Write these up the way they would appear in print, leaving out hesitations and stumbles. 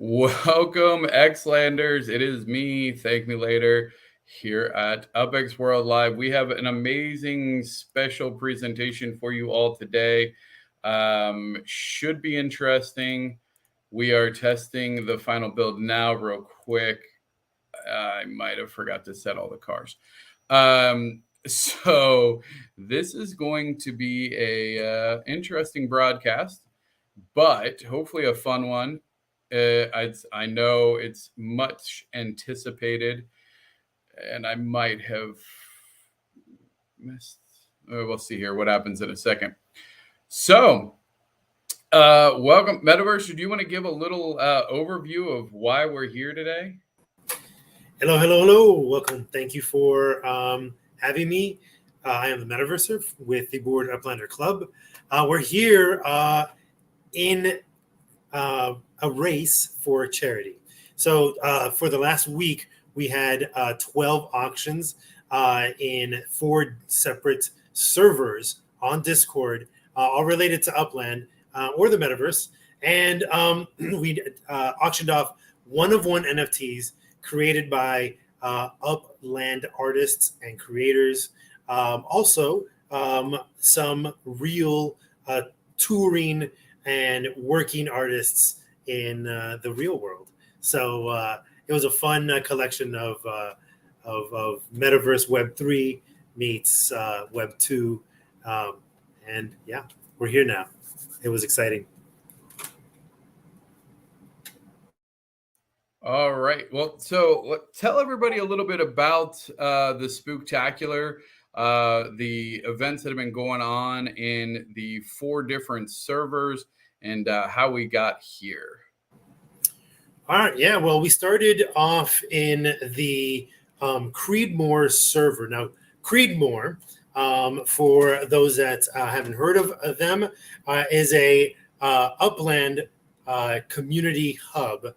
Welcome, Xlanders. It is me, Thank Me Later, here at UpX World Live. We have an amazing special presentation for you all today. Should be interesting. We are testing the final build now, real quick. I might have forgot to set all the cars. So this is going to be a interesting broadcast, but hopefully a fun one. I know it's much anticipated, and I might have missed. We'll see here what happens in a second. So, welcome, Metaverse. Do you want to give a little overview of why we're here today? Hello. Welcome. Thank you for having me. I am the Metaverser with the Board Uplander Club. We're here in a race for charity. So for the last week, we had 12 auctions in 4 separate servers on Discord, all related to Upland or the Metaverse. And we auctioned off one-of-one NFTs created by Upland artists and creators. Also, some real touring and working artists in the real world. So it was a fun collection of Metaverse Web 3 meets Web 2. And yeah, we're here now. It was exciting. All right. Well, so tell everybody a little bit about the Spooktacular, the events that have been going on in the 4 different servers, and how we got here. All right. Yeah. Well, we started off in the Creedmoor server. Now, Creedmoor, for those that haven't heard of them, is a Upland community hub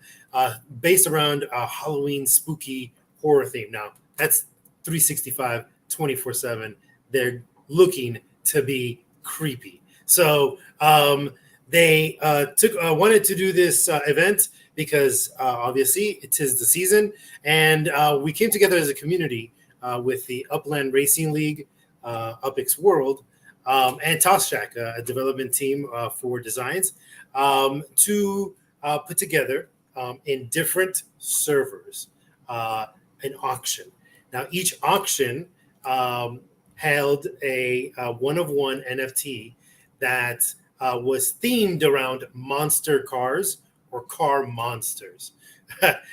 based around a Halloween spooky horror theme. Now, that's 365, 24/7. They're looking to be creepy. So they wanted to do this event because obviously it is the season. And we came together as a community with the Upland Racing League, UpX World, and TossShack, a development team for designs, to put together in different servers an auction. Now, each auction held a one-of-one NFT that was themed around monster cars or car monsters.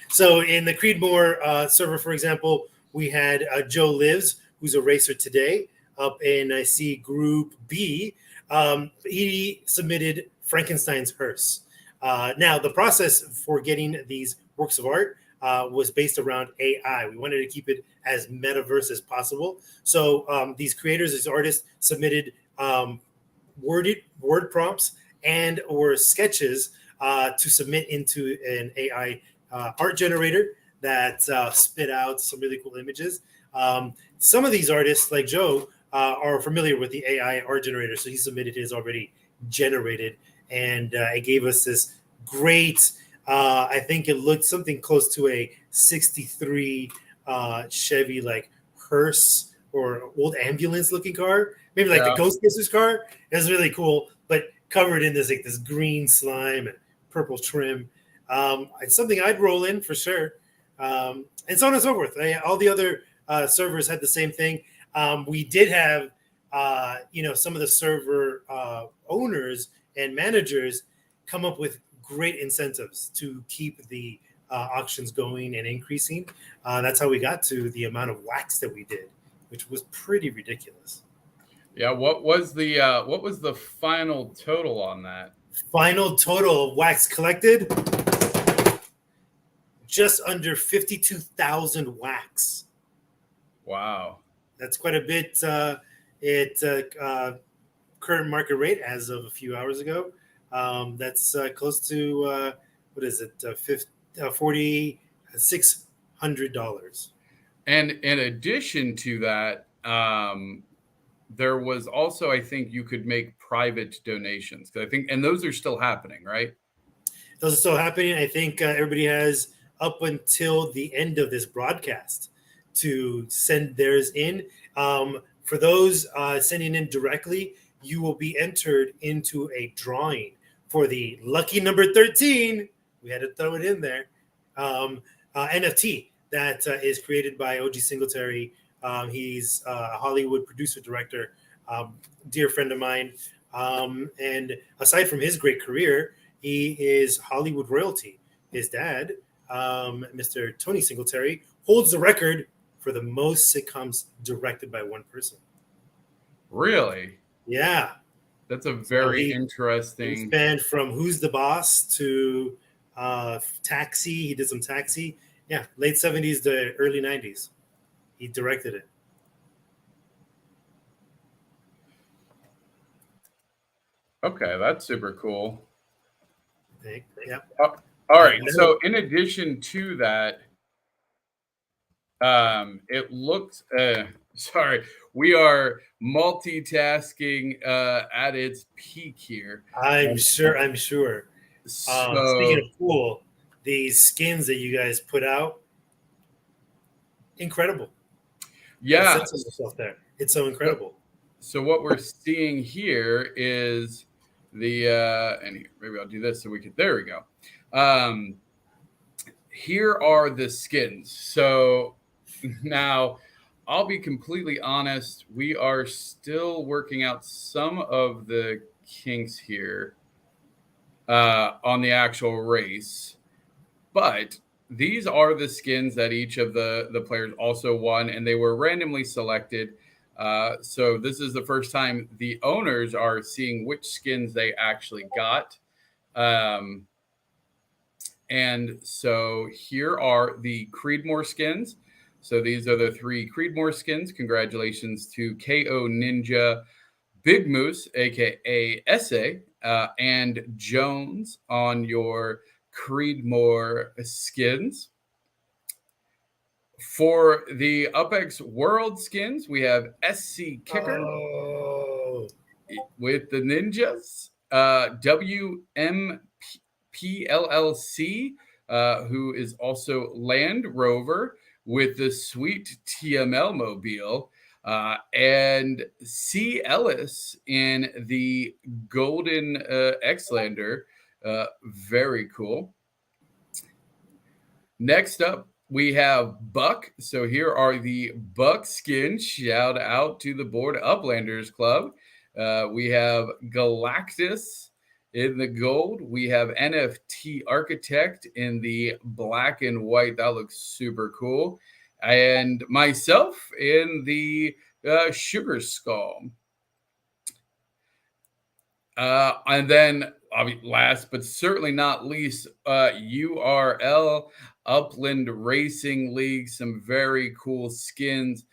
So in the Creedmoor server, for example, we had Joe Lives, who's a racer today, up in, I see, Group B. He submitted Frankenstein's hearse. Now, the process for getting these works of art was based around AI. We wanted to keep it as metaverse as possible. So these creators, these artists, submitted word prompts and or sketches to submit into an AI art generator that spit out some really cool images. Some of these artists, like Joe, are familiar with the AI art generator, so he submitted his already generated, and it gave us this great, I think it looked something close to a 63 Chevy like hearse or old ambulance looking car, maybe like the Ghostbusters car. It was really cool, but covered in this like this green slime and purple trim. It's something I'd roll in for sure, and so on and so forth. All the other servers had the same thing. We did have, some of the server owners and managers come up with great incentives to keep the auctions going and increasing. That's how we got to the amount of wax that we did, which was pretty ridiculous. Yeah, what was the final total on that? Final total of wax collected, just under 52,000 wax. Wow, that's quite a bit. Current market rate as of a few hours ago, that's close to what is it? $4,600. And in addition to that, there was also, I think, you could make private donations. I think, and those are still happening, right? those are still happening. I think everybody has up until the end of this broadcast to send theirs in. For those sending in directly, you will be entered into a drawing for the lucky number 13. We had to throw it in there. NFT that is created by OG Singletary. He's a Hollywood producer director, dear friend of mine. And aside from his great career, he is Hollywood royalty. His dad, Mr. Tony Singletary, holds the record for the most sitcoms directed by one person. Really? Yeah. That's a very interesting. He spanned from Who's the Boss to Taxi. He did some Taxi. Yeah, late 70s to early 90s. He directed it. Okay, that's super cool. Yeah. All right. So in addition to that, it looks sorry, we are multitasking at its peak here. I'm sure. So, speaking of cool, these skins that you guys put out, incredible. yeah, There. It's so incredible. So what we're seeing here is the and maybe I'll do this so we can. There we go. Here are the skins. So now I'll be completely honest. We are still working out some of the kinks here on the actual race, but these are the skins that each of the players also won, and they were randomly selected. So this is the first time the owners are seeing which skins they actually got. And so here are the Creedmoor skins. So these are the 3 Creedmoor skins. Congratulations to KO Ninja, Big Moose, aka SA, and Jones on your Creedmoor skins. For the UpX World skins, we have SC Kicker with the Ninjas, WMPLLC, who is also Land Rover with the sweet TML mobile, and C. Ellis in the Golden Xlander. Very cool. Next up, we have Buck. So here are the Buck skins. Shout out to the Board Uplanders Club. We have Galactus in the gold. We have NFT Architect in the black and white. That looks super cool. And myself in the Sugar Skull. And then last but certainly not least, URL Upland Racing League. Some very cool skins.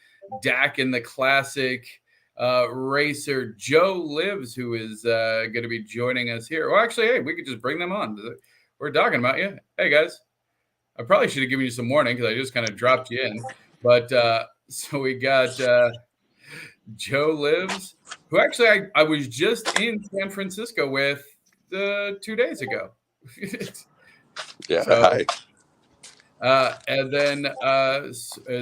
Dak in the classic racer. Joe Lives, who is going to be joining us here. Well, actually, hey, we could just bring them on. We're talking about you. Hey, guys. I probably should have given you some warning because I just kind of dropped you in. But so we got Joe Lives, who actually I was just in San Francisco with 2 days ago. Yeah. So, hi. And then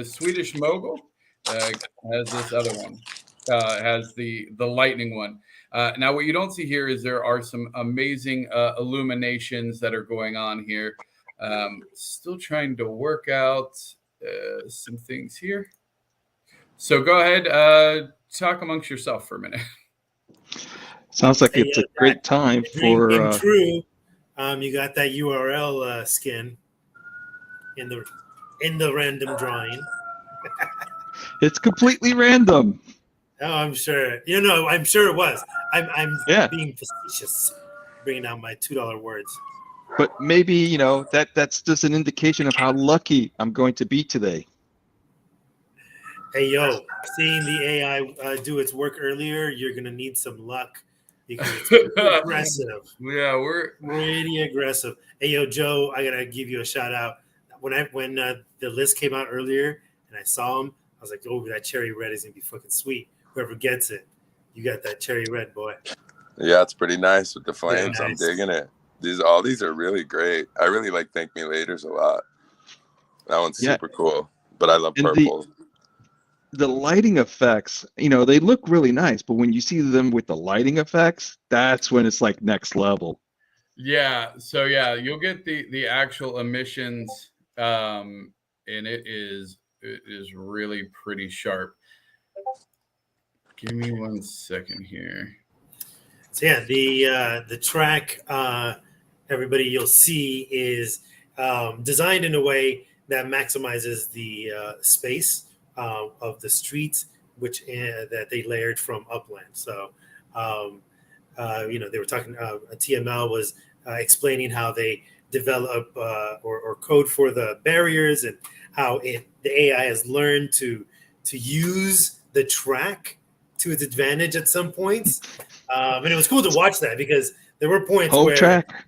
Swedish Mogul has this other one. Has the lightning one. Now, what you don't see here is there are some amazing illuminations that are going on here. Still trying to work out some things here. So go ahead, talk amongst yourself for a minute. Sounds like it's a great time for. True, you got that URL skin in the random drawing. It's completely random. Oh, I'm sure. I'm sure it was. I'm being facetious, bringing out my $2 words. But maybe that's just an indication of how lucky I'm going to be today. Hey, yo, seeing the AI do its work earlier, you're going to need some luck because it's aggressive. Yeah, we're pretty aggressive. Hey, yo, Joe, I got to give you a shout out. When the list came out earlier and I saw him, I was like, oh, that cherry red is going to be fucking sweet. Whoever gets it, you got that cherry red, boy. Yeah, it's pretty nice with the flames. Nice. I'm digging it. all these are really great. I really like Thank Me Laters a lot. That one's super cool, but I love purple. The lighting effects, they look really nice, but when you see them with the lighting effects, that's when it's like next level. Yeah. So yeah, you'll get the actual emissions, and it is really pretty sharp. Give me 1 second here. So yeah, the track, everybody you'll see is designed in a way that maximizes the space of the streets, which that they layered from Upland. So, they were talking. TML was explaining how they develop or code for the barriers and how the AI has learned to use the track to its advantage at some points. And it was cool to watch that because there were points whole where track.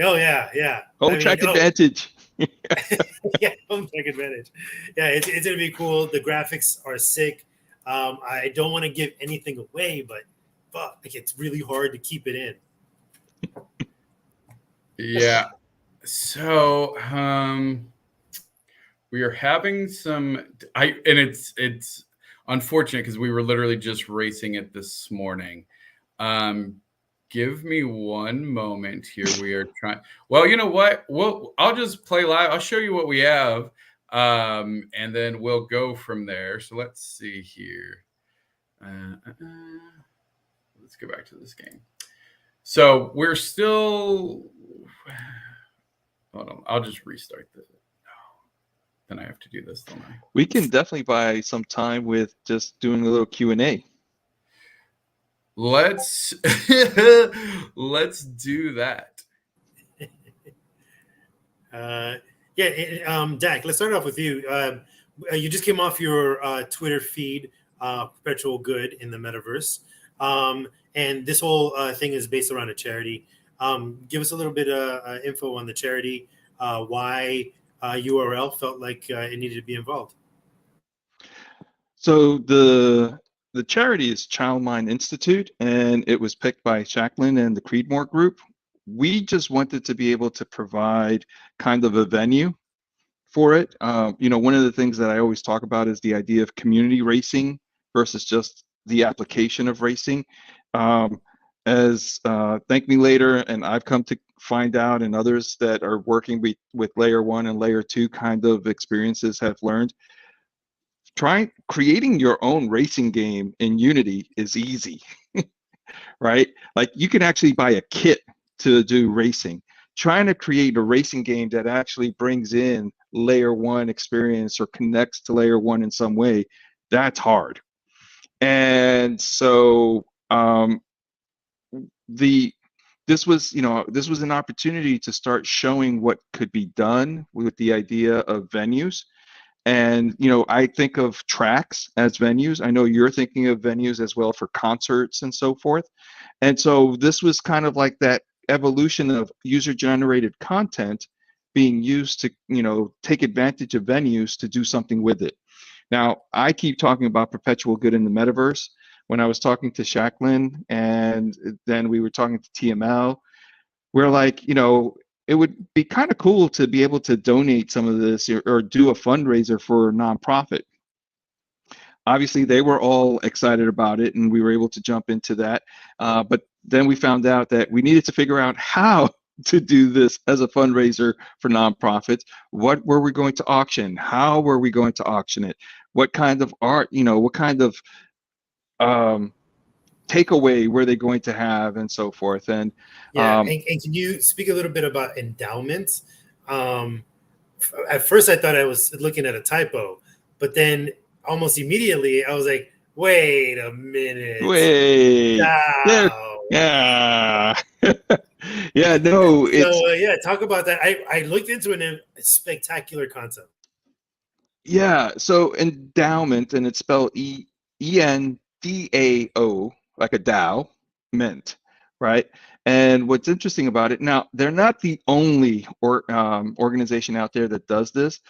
Oh yeah. Whole track advantage. Yeah, home track advantage. Yeah, it's gonna be cool. The graphics are sick. I don't want to give anything away, but it's really hard to keep it in. Yeah. So we are having some and it's unfortunate because we were literally just racing it this morning. Give me one moment here. We are trying. Well, you know what? I'll just play live. I'll show you what we have, and then we'll go from there. So let's see here. Let's go back to this game. So we're still. Hold on. I'll just restart this. Then I have to do this, don't I? We can definitely buy some time with just doing a little Q&A. Let's do that. Dak, let's start off with you. You just came off your Twitter feed, Perpetual Good in the Metaverse. And this whole thing is based around a charity. Give us a little bit of info on the charity, why URL felt like it needed to be involved. So the charity is Child Mind Institute, and it was picked by Jacqueline and the Creedmoor Group. We just wanted to be able to provide kind of a venue for it. One of the things that I always talk about is the idea of community racing versus just the application of racing. As Thank Me Later, and I've come to find out, and others that are working with Layer 1 and Layer 2 kind of experiences have learned, creating your own racing game in Unity is easy, right? Like you can actually buy a kit to do racing. Trying to create a racing game that actually brings in Layer 1 experience or connects to Layer 1 in some way, that's hard. And so this was an opportunity to start showing what could be done with the idea of venues. And, I think of tracks as venues. I know you're thinking of venues as well for concerts and so forth. And so this was kind of like that evolution of user-generated content being used to, take advantage of venues to do something with it. Now, I keep talking about perpetual good in the metaverse. When I was talking to Jacqueline and then we were talking to TML, we're like, it would be kind of cool to be able to donate some of this or do a fundraiser for a nonprofit. Obviously, they were all excited about it, and we were able to jump into that. But then we found out that we needed to figure out how to do this as a fundraiser for nonprofits. What were we going to auction? How were we going to auction it? What kind of art, what kind of takeaway were they going to have, and so forth. And and can you speak a little bit about endowments? At first I thought I was looking at a typo, but then almost immediately I was like, wait a minute. Yeah. Yeah, no, it's talk about that. I looked into it, and it's a spectacular concept. Yeah, so endowment, and it's spelled ENDAO, like a Dow, mint, right? And what's interesting about it, now they're not the only organization out there that does this,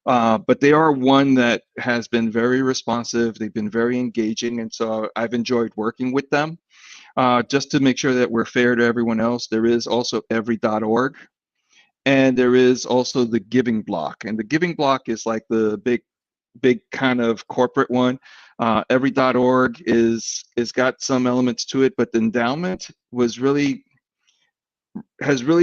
but they are one that has been very responsive. They've been very engaging, and so I've enjoyed working with them. just to make sure that we're fair to everyone else, there is also every.org. And there is also the Giving Block. And the Giving Block is like the big kind of corporate one. Every.org is got some elements to it, but the endowment has really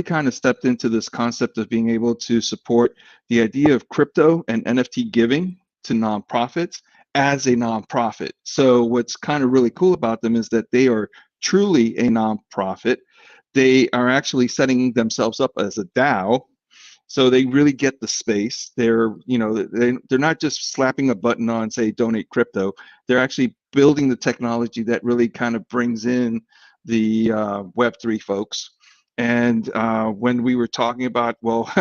kind of stepped into this concept of being able to support the idea of crypto and NFT giving to nonprofits as a nonprofit. So what's kind of really cool about them is that they are truly a nonprofit. They are actually setting themselves up as a DAO. So they really get the space. They're not just slapping a button on, say, donate crypto. They're actually building the technology that really kind of brings in the Web3 folks. And when we were talking about, well,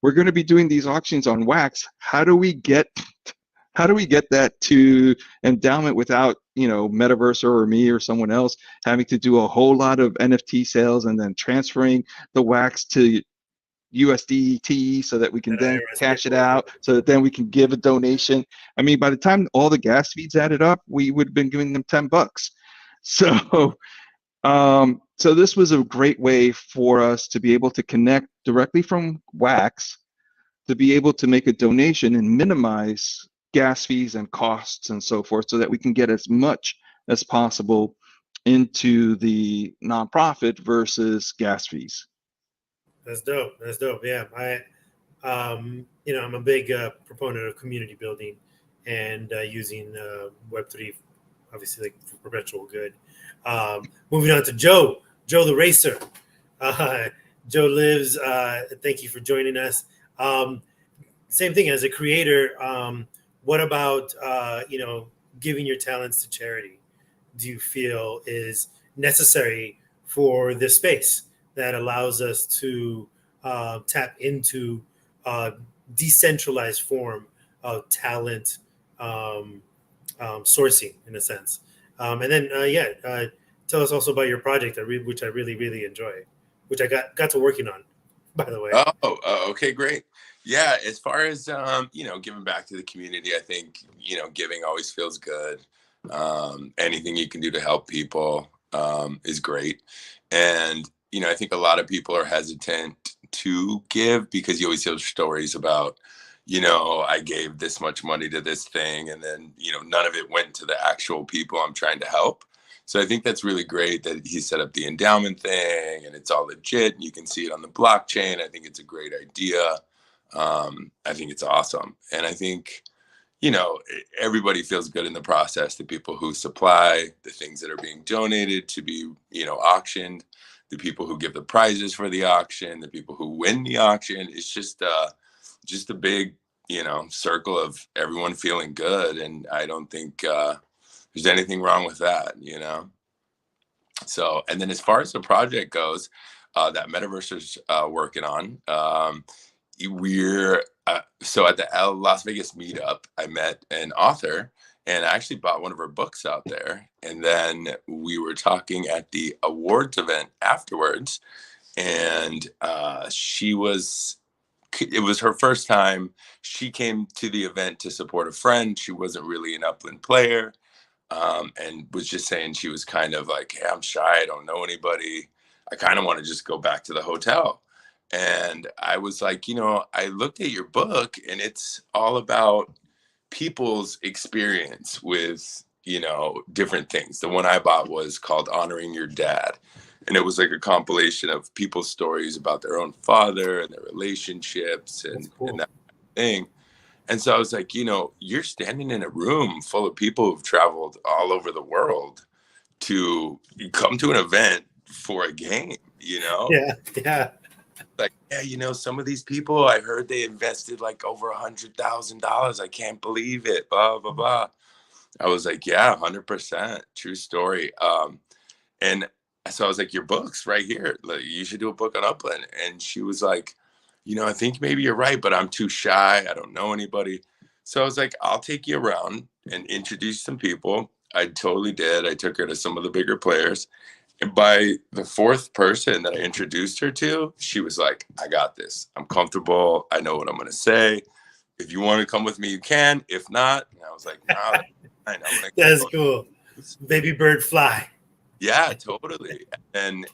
we're going to be doing these auctions on Wax, how do we get that to endowment without, Metaverse or me or someone else having to do a whole lot of NFT sales and then transferring the Wax to USDT so that we can then cash it out, so that then we can give a donation. I mean, by the time all the gas feeds added up, we would have been giving them $10. So so this was a great way for us to be able to connect directly from Wax, to be able to make a donation and minimize gas fees and costs and so forth, so that we can get as much as possible into the nonprofit versus gas fees. That's dope. Yeah, I'm a big proponent of community building and using Web3, obviously, like for perpetual good. Moving on to Joe the Racer. Joe lives. Thank you for joining us. Same thing as a creator. What about giving your talents to charity? Do you feel is necessary for this space that allows us to tap into decentralized form of talent sourcing, in a sense? And then, tell us also about your project, which I really, really enjoy, which I got to working on, by the way. Okay, great. Yeah, as far as giving back to the community, I think giving always feels good. Anything you can do to help people is great, and I think a lot of people are hesitant to give because you always hear stories about I gave this much money to this thing, and then none of it went to the actual people I'm trying to help. So I think that's really great that he set up the endowment thing and it's all legit and you can see it on the blockchain. I think it's a great idea. I think it's awesome. And I think, everybody feels good in the process. The people who supply the things that are being donated to be, auctioned, the people who give the prizes for the auction, the people who win the auction. It's just a big, circle of everyone feeling good. And I don't think, there's anything wrong with that, So, and then as far as the project goes, that Metaverse is working on, we're so at the Las Vegas meetup, I met an author and I actually bought one of her books out there. And then we were talking at the awards event afterwards, and it was her first time. She came to the event to support a friend. She wasn't really an Upland player. And was just saying she was kind of like, hey, I'm shy. I don't know anybody. I kind of want to just go back to the hotel. And I was like, I looked at your book and it's all about people's experience with, different things. The one I bought was called Honoring Your Dad. And it was like a compilation of people's stories about their own father and their relationships and that thing. And so I was like, you're standing in a room full of people who've traveled all over the world to come to an event for a game, Yeah. Like, yeah, some of these people, I heard they invested like over $100,000. I can't believe it, blah, blah, blah. I was like, yeah, 100%. True story. And so I was like, your book's right here. Like, you should do a book on Upland. And she was like, I think maybe you're right, but I'm too shy. I don't know anybody. So I was like, I'll take you around and introduce some people. I totally did. I took her to some of the bigger players. And by the fourth person that I introduced her to, she was like, I got this. I'm comfortable. I know what I'm going to say. If you want to come with me, you can. If not, and I was like, nah, that's fine. That's cool. Baby bird fly. Yeah, totally. And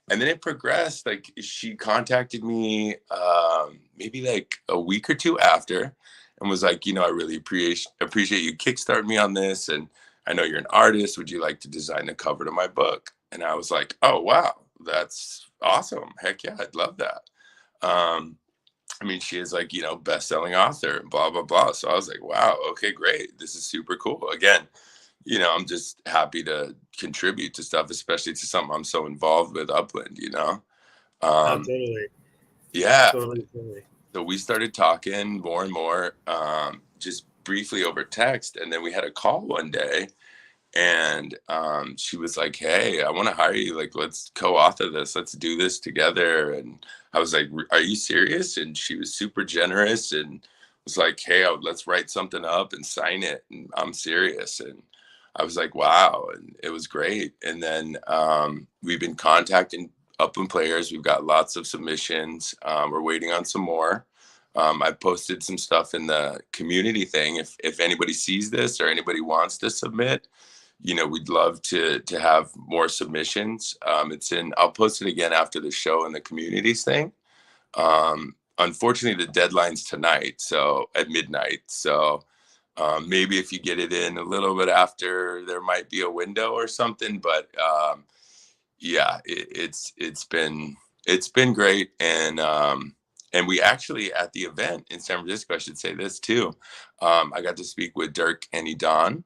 then it progressed. Like she contacted me maybe like a week or two after and was like, I really appreciate you kickstarting me on this. And I know you're an artist. Would you like to design the cover to my book? And I was like, oh wow, that's awesome. Heck yeah, I'd love that. Um, I mean, she is like, best-selling author and blah, blah, blah. So I was like, wow, okay, great. This is super cool. Again, I'm just happy to contribute to stuff, especially to something I'm so involved with, Upland. Oh, Um, totally, yeah. totally. So we started talking more and more, just briefly over text. And then we had a call one day and she was like, hey, I want to hire you. Like, let's co-author this. Let's do this together. And I was like, are you serious? And she was super generous and was like, hey, let's write something up and sign it. And I'm serious. And I was like, wow. And it was great. And then we've been contacting Upland players. We've got lots of submissions. We're waiting on some more. I posted some stuff in the community thing. If anybody sees this or anybody wants to submit, we'd love to have more submissions. I'll post it again after the show in the communities thing. Unfortunately, the deadline's tonight, so at midnight. So maybe if you get it in a little bit after, there might be a window or something. But yeah, it's been great, and we actually at the event in San Francisco, I should say this too. I got to speak with Dirk and Edon,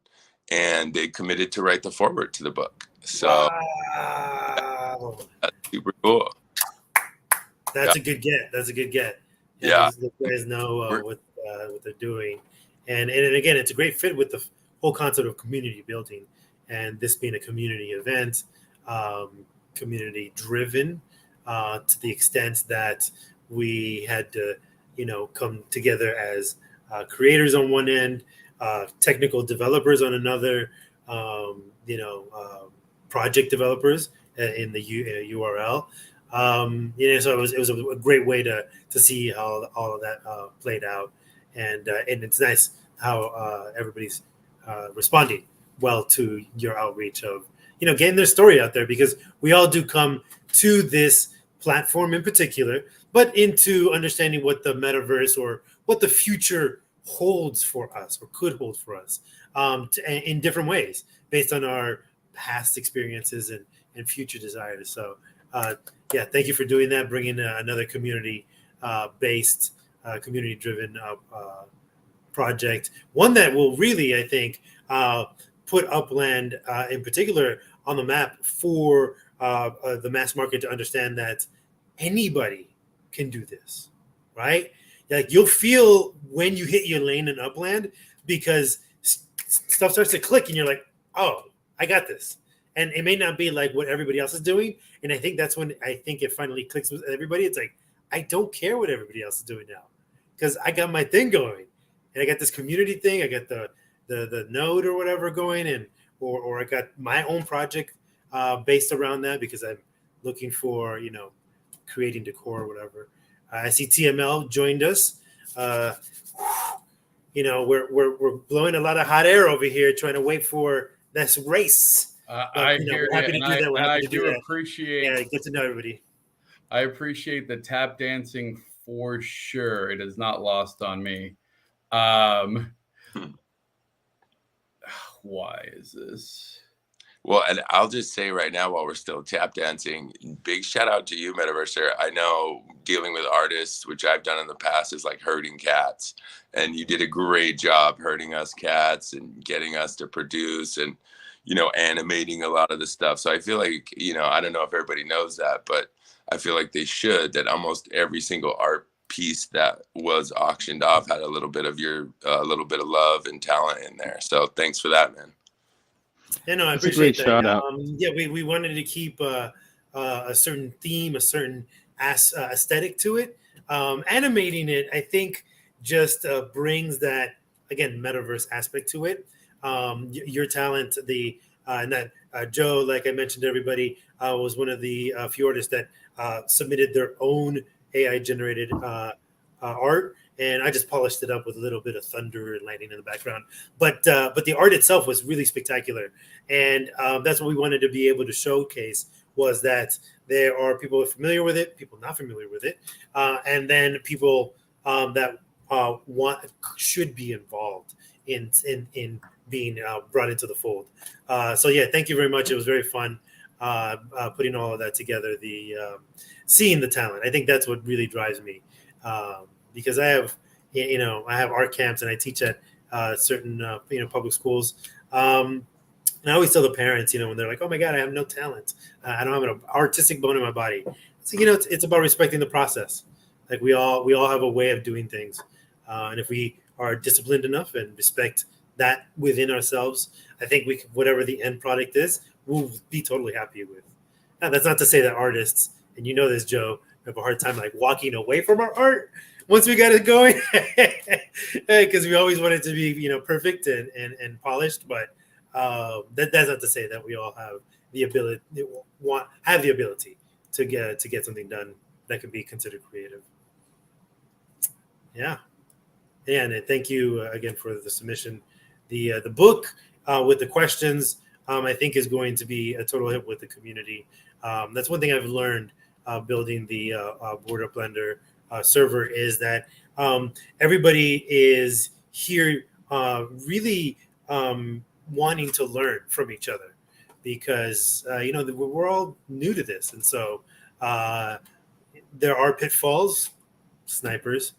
and they committed to write the foreword to the book. So Wow, that's super cool. that's a good get. That's a good get. Yeah. The guys know what they're doing, and again, it's a great fit with the whole concept of community building, and this being a community event, community driven, to the extent that we had to, come together as creators on one end, technical developers on another, project developers in the URL. So it was a great way to see how all of that played out, and it's nice how everybody's responding well to your outreach of getting their story out there, because we all do come to this platform in particular, but into understanding what the metaverse or what the future holds for us or could hold for us, in different ways based on our past experiences and future desires. So yeah, thank you for doing that, bringing another community-based, community-driven project, one that will really, I think, put Upland in particular on the map for the mass market to understand that anybody can do this, right? Like you'll feel when you hit your lane in Upland, because stuff starts to click and you're like, oh, I got this. And it may not be like what everybody else is doing. And I think that's when I think it finally clicks with everybody. It's like, I don't care what everybody else is doing now, because I got my thing going. And I got this community thing. I got the node or whatever going, and or I got my own project based around that, because I'm looking for, creating decor or whatever. I see TML joined us. We're blowing a lot of hot air over here, trying to wait for this race. But, I hear we're happy you, to do that. We're and I happy to do do that. appreciate. Yeah, get to know everybody. I appreciate the tap dancing for sure. It is not lost on me. Why is this? Well, and I'll just say right now, while we're still tap dancing, big shout out to you, Metaverser. I know dealing with artists, which I've done in the past, is like herding cats. And you did a great job herding us cats and getting us to produce and, animating a lot of the stuff. So I feel like, I don't know if everybody knows that, but I feel like they should, that almost every single art piece that was auctioned off had a little bit of a little bit of love and talent in there. So thanks for that, man. Yeah, no, I That's a appreciate great that. shout out. Yeah, we wanted to keep a certain theme, a certain aesthetic to it. Animating it, I think, just brings that, again, metaverse aspect to it. Your talent, and that Joe, like I mentioned to everybody, was one of the few artists that submitted their own AI generated art, and I just polished it up with a little bit of thunder and lightning in the background. But the art itself was really spectacular, and that's what we wanted to be able to showcase, was that there are people familiar with it, people not familiar with it, and then people that should be involved in being brought into the fold. So yeah, thank you very much. It was very fun putting all of that together. Seeing the talent, I think that's what really drives me, because I have art camps and I teach at certain public schools. And I always tell the parents, when they're like, "Oh my God, I have no talent. I don't have an artistic bone in my body." So it's about respecting the process. Like we all have a way of doing things, and if we are disciplined enough and respect that within ourselves, I think whatever the end product is, we'll be totally happy with. Now, that's not to say that artists, and this, Joe, have a hard time like walking away from our art once we got it going, because we always want it to be perfect and polished, but. That's not to say that we all have the ability to get something done that could be considered creative. Yeah, and thank you again for the submission. The book with the questions, I think, is going to be a total hit with the community. That's one thing I've learned building the Board Up Blender server, is that everybody is here really. Wanting to learn from each other, because we're all new to this, and so there are pitfalls, snipers,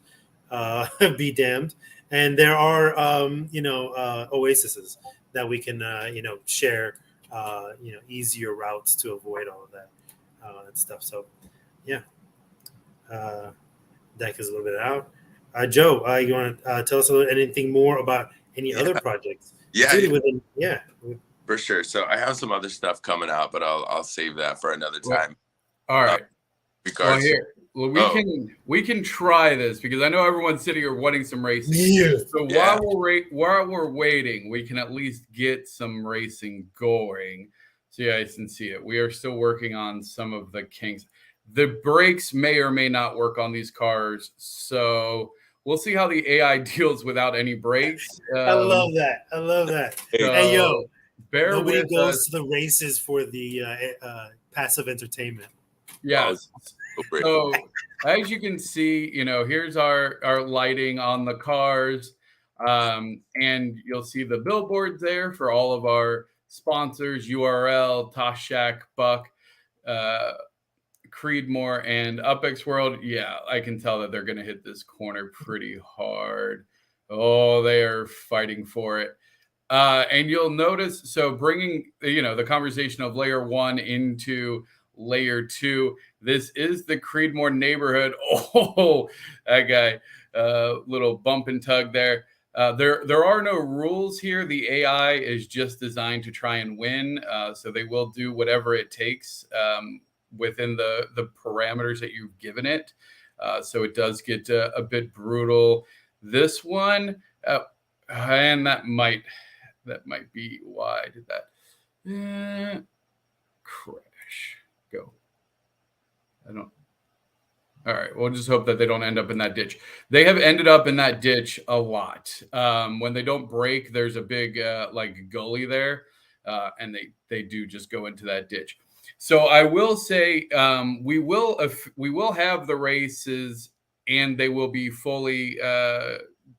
be damned, and there are oases that we can share easier routes to avoid all of that and stuff. So yeah, deck is a little bit out. Joe, you want to tell us anything more about any other projects? Yeah, for sure. So I have some other stuff coming out, but I'll save that for another time. All right. We can try this, because I know everyone's sitting here wanting some racing. Yeah. So while we're waiting, we can at least get some racing going, so you guys can see it. We are still working on some of the kinks. The brakes may or may not work on these cars, so we'll see how the AI deals without any brakes. I love that. So hey, yo, nobody goes to the races for the passive entertainment. Yes. So as you can see, here's our lighting on the cars. And you'll see the billboards there for all of our sponsors: URL, Toshak, Buck, Creedmoor, and UpX World. Yeah, I can tell that they're going to hit this corner pretty hard. Oh, they are fighting for it. And you'll notice, so bringing, the conversation of layer 1 into layer 2, this is the Creedmoor neighborhood. Oh, that guy, little bump and tug there. There are no rules here. The AI is just designed to try and win. So they will do whatever it takes within the parameters that you've given it. So it does get a bit brutal. This one, and that might be why I did that. Crash. Go. All right. We'll just hope that they don't end up in that ditch. They have ended up in that ditch a lot. When they don't break, there's a big gully there, and they do just go into that ditch. So I will say we will have the races, and they will be fully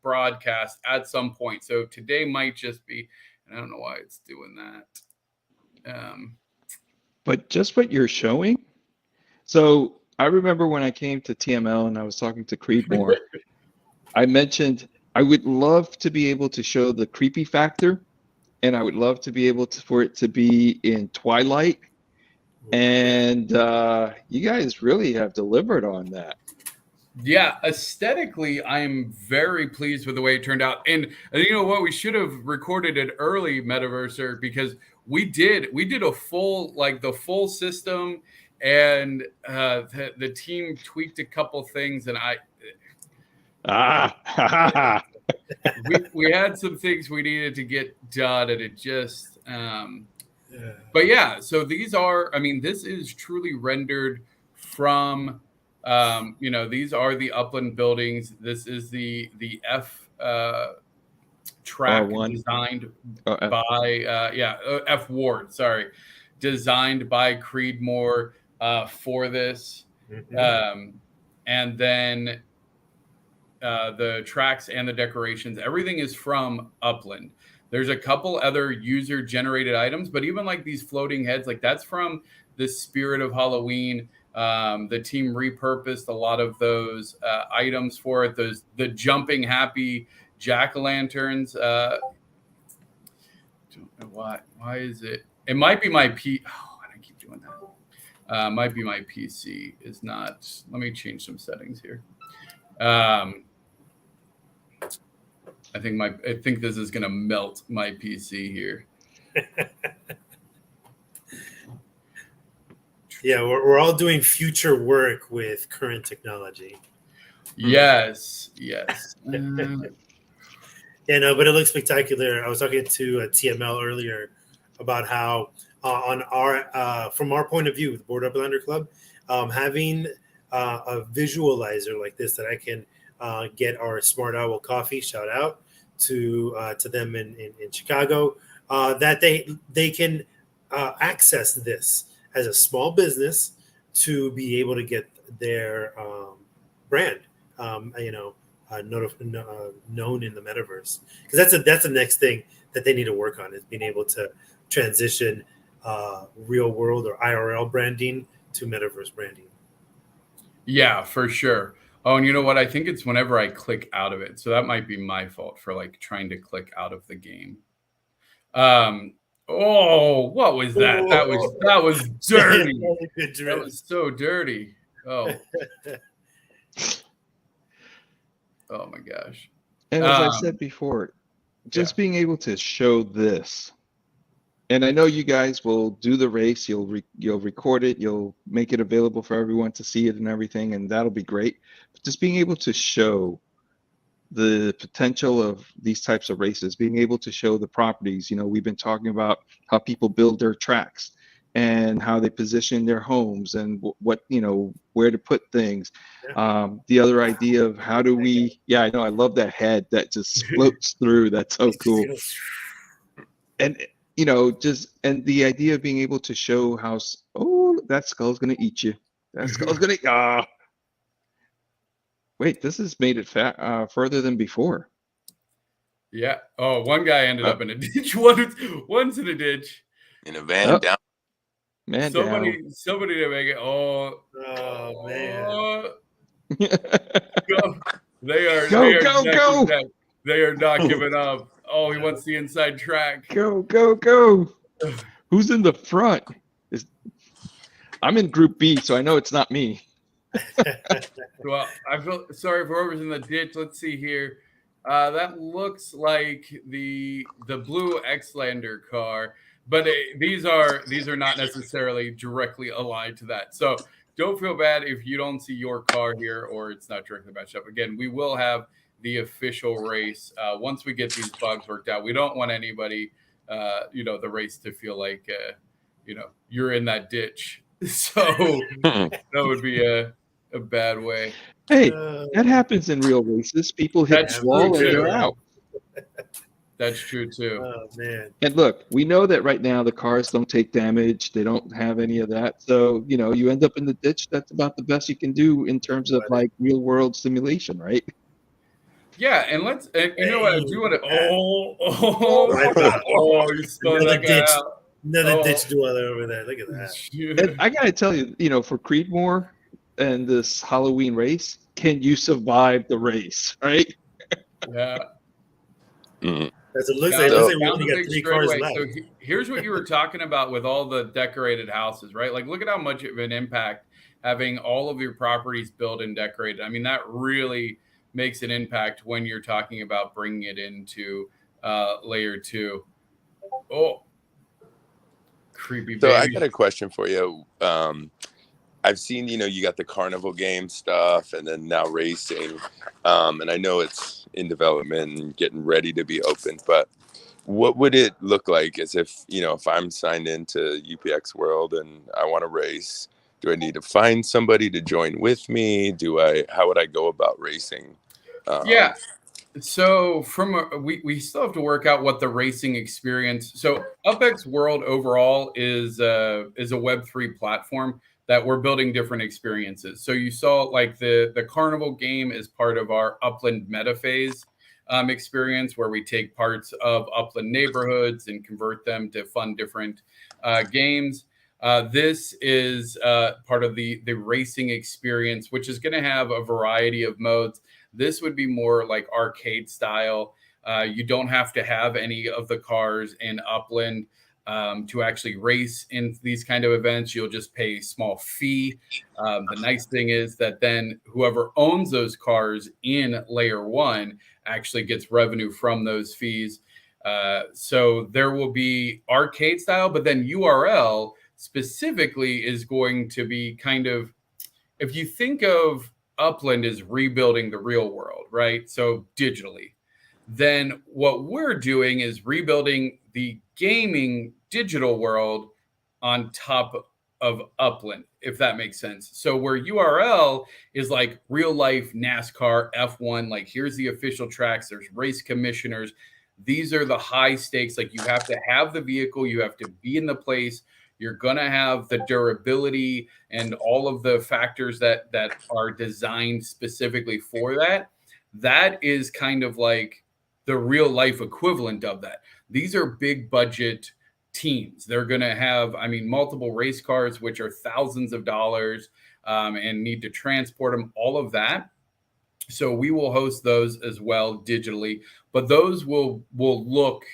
broadcast at some point. So today might just be, and I don't know why it's doing that. But just what you're showing. So I remember when I came to TML and I was talking to Creedmoor, I mentioned I would love to be able to show the creepy factor, and I would love to be able for it to be in twilight. And you guys really have delivered on that. Yeah, aesthetically, I'm very pleased with the way it turned out. And you know what? We should have recorded it early, Metaverser, because we did a full system, and the team tweaked a couple things, and we had some things we needed to get done, and it just but yeah, so these are, this is truly rendered from You know, these are the upland buildings. This is the F track R1. designed F. by F Ward, sorry, designed by Creedmoor for this. And then the tracks and the decorations, everything is from Upland. There's a couple other user generated items, but even like these floating heads, like that's from the Spirit of Halloween. The team repurposed a lot of those items for it. The jumping happy jack-o'-lanterns. Don't know why. Why is it? It might be my P. Oh, I keep doing that. Might be my PC is not. Let me change some settings here. I think this is gonna melt my PC here. Yeah, we're all doing future work with current technology. Yes. Yeah, no, but it looks spectacular. I was talking to TML earlier about how on our from our point of view, the Board Uplander Club, having a visualizer like this that I can get our Smart Owl coffee, shout out to them in Chicago, that they can access this as a small business to be able to get their brand, known in the metaverse, because that's the next thing that they need to work on, is being able to transition real world or IRL branding to metaverse branding. Yeah, for sure. Oh, and you know what? I think it's whenever I click out of it. So that might be my fault for like trying to click out of the game. Oh, what was that? That was dirty. That was so dirty. Oh. Oh my gosh. And as I said before, just being able to show this, and I know you guys will do the race, you'll record it, you'll make it available for everyone to see it and everything, and that'll be great. But just being able to show the potential of these types of races, being able to show the properties. You know, we've been talking about how people build their tracks and how they position their homes and what, you know, where to put things. The other idea of how do we, I know, I love that head that just floats through. That's so cool. And, you know, and the idea of being able to show how, that skull's going to eat you. That skull's going to, wait, this has made it further than before. Yeah. Oh, one guy ended up in a ditch. One's in a ditch. In a van down. Man, somebody to make it. Oh man. They are go. They are not giving up. Oh, he wants the inside track. Go. Who's in the front? I'm in Group B, so I know it's not me. Well, I feel sorry for whoever's in the ditch. Let's see here. That looks like the blue Xlander car, but these are not necessarily directly aligned to that. So don't feel bad if you don't see your car here or it's not directly matched up. Again, we will have the official race once we get these bugs worked out. We don't want anybody, the race to feel like, you're in that ditch. So that would be a bad way. Hey, that happens in real races. People hit the wall and they're out. That's true too. Oh man! And look, we know that right now the cars don't take damage; they don't have any of that. So you end up in the ditch. That's about the best you can do in terms of like real world simulation, right? Yeah, and you know what I do want to. You spun that guy out. Another ditch dweller over there. Look at that. And I gotta tell you, for Creedmoor and this Halloween race, can you survive the race, right? Yeah. As it looks like, we only got 3 cars left. So here's what you were talking about with all the decorated houses, right? Like, look at how much of an impact having all of your properties built and decorated. I mean, that really makes an impact when you're talking about bringing it into layer 2. Oh. Creepy baby. So I got a question for you. I've seen, you got the carnival game stuff and then now racing. And I know it's in development and getting ready to be opened, but what would it look like as if I'm signed into UPX World and I want to race? Do I need to find somebody to join with me? How would I go about racing? Yeah. So we still have to work out what the racing experience. So UpX World overall is a Web3 platform that we're building different experiences. So you saw like the carnival game is part of our Upland Metaphase experience, where we take parts of upland neighborhoods and convert them to fun different games. This is part of the racing experience, which is going to have a variety of modes. This would be more like arcade style. You don't have to have any of the cars in Upland to actually race in these kind of events. You'll just pay a small fee. The nice thing is that then whoever owns those cars in layer one actually gets revenue from those fees. So there will be arcade style, but then URL specifically is going to be kind of, if you think of Upland is rebuilding the real world, right? So digitally, then what we're doing is rebuilding the gaming digital world on top of Upland, if that makes sense. So where URL is like real life NASCAR F1, like here's the official tracks, there's race commissioners. These are the high stakes. Like you have to have the vehicle, you have to be in the place. You're gonna have the durability and all of the factors that are designed specifically for that. That is kind of like the real life equivalent of that. These are big budget teams. They're going to have, I mean, multiple race cars, which are thousands of dollars, and need to transport them, all of that. So we will host those as well digitally, but those will look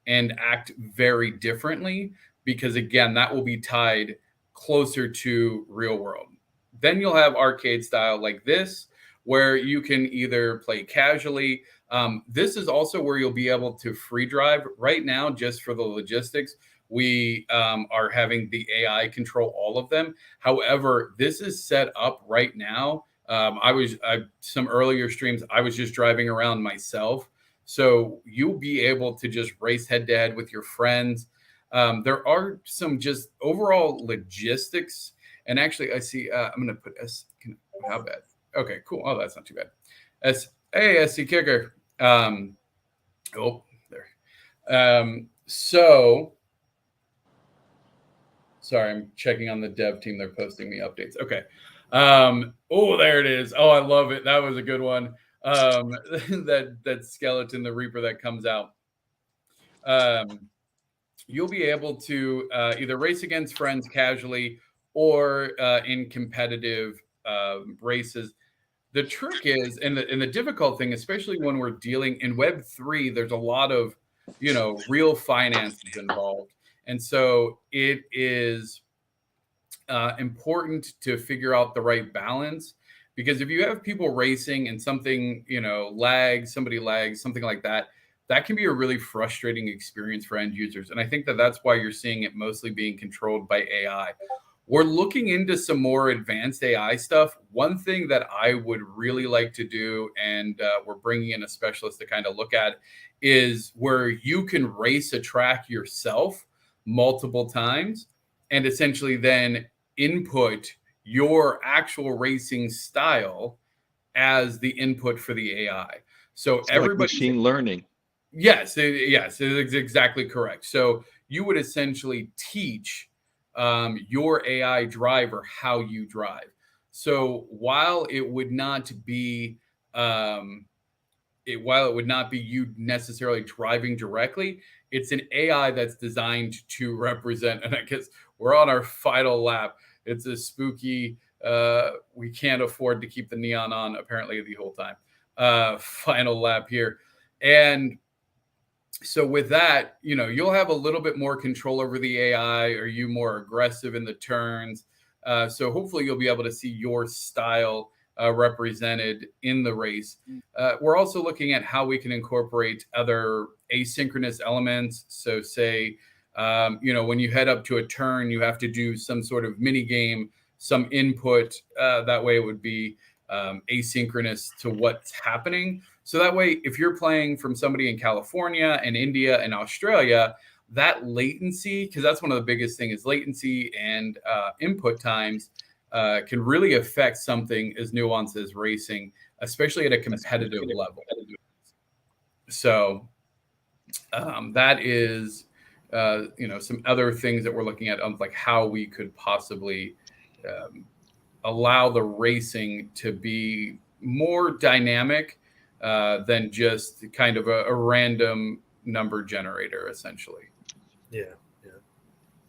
and act very differently, because again, that will be tied closer to real world. Then you'll have arcade style like this, where you can either play casually. This is also where you'll be able to free drive. Right now, just for the logistics, we are having the AI control all of them. However, this is set up right now. Some earlier streams, I was just driving around myself. So you'll be able to just race head to head with your friends. There are some just overall logistics. And actually, I see, I'm going to put how bad? Okay, cool. Oh, that's not too bad. Hey, SC Kicker. Oh, there. So, sorry, I'm checking on the dev team. They're posting me updates. Okay. Oh, there it is. Oh, I love it. That was a good one. That skeleton, the Reaper that comes out. You'll be able to either race against friends casually or in competitive races. The trick is, and the difficult thing, especially when we're dealing in Web3, there's a lot of, real finances involved. And so it is important to figure out the right balance, because if you have people racing and something, somebody lags, something like that, that can be a really frustrating experience for end users. And I think that that's why you're seeing it mostly being controlled by AI. We're looking into some more advanced AI stuff. One thing that I would really like to do, and we're bringing in a specialist to kind of look at, is where you can race a track yourself multiple times and essentially then input your actual racing style as the input for the AI. So it's like machine learning. Yes, yes, it's exactly correct. So you would essentially teach your AI driver how you drive. So while it would not be you necessarily driving directly, it's an AI that's designed to represent. And I guess we're on our final lap. It's a spooky. We can't afford to keep the neon on apparently the whole time. Final lap here, and so with that, you'll have a little bit more control over the AI. Are you more aggressive in the turns? So hopefully you'll be able to see your style represented in the race. We're also looking at how we can incorporate other asynchronous elements. So say, when you head up to a turn, you have to do some sort of mini game, some input. That way it would be asynchronous to what's happening. So that way, if you're playing from somebody in California and India and Australia, that latency, because that's one of the biggest things, is latency and input times, can really affect something as nuanced as racing, especially at a competitive level. So that is, some other things that we're looking at, like how we could possibly allow the racing to be more dynamic than just kind of a random number generator, essentially. Yeah.